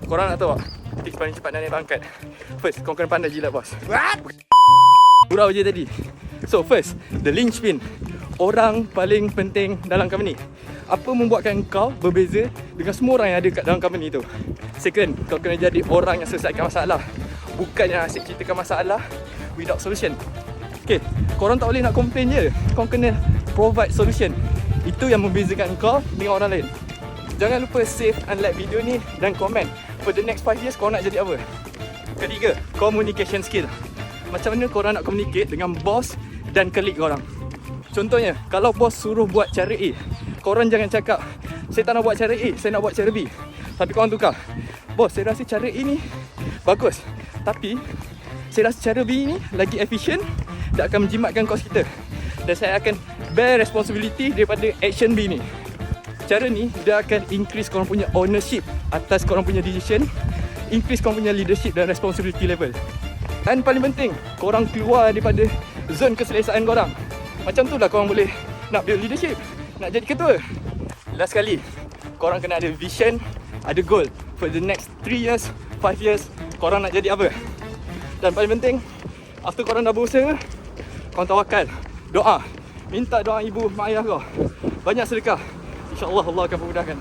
Korang nak tahu tak tips paling cepat nak naik pangkat? First, korang kena pandai jilat bos. What? Gurau je tadi. So first, the linchpin, orang paling penting dalam company. Apa membuatkan kau berbeza dengan semua orang yang ada kat dalam company tu? Second, kau kena jadi orang yang selesaikan masalah, bukannya asyik ceritakan masalah without solution. Okay, korang tak boleh nak complain je, kau kena provide solution. Itu yang membezakan kau dengan orang lain. Jangan lupa save and like video ni dan komen for the next 5 years kau nak jadi apa. Ketiga, communication skill. Macam mana korang nak communicate dengan bos dan colleague korang. Contohnya, kalau bos suruh buat cara A, korang jangan cakap saya tak nak buat cara A, saya nak buat cara B. Tapi korang tukar, bos saya rasa cara A ni bagus, tapi saya rasa cara B ni lagi efisien dan akan menjimatkan kos kita, dan saya akan bear responsibility daripada action B ni. Cara ni dia akan increase korang punya ownership atas korang punya decision, increase korang punya leadership dan responsibility level. Dan paling penting, korang keluar daripada zone keselesaan korang. Macam tu lah korang boleh nak build leadership, nak jadi ketua. Last sekali, korang kena ada vision, ada goal for the next 3 years, 5 years, korang nak jadi apa. Dan paling penting, after korang dah berusaha, korang tawakal, doa, minta doa ibu, mak ayah kau, banyak sedekah, InsyaAllah Allah akan memudahkan.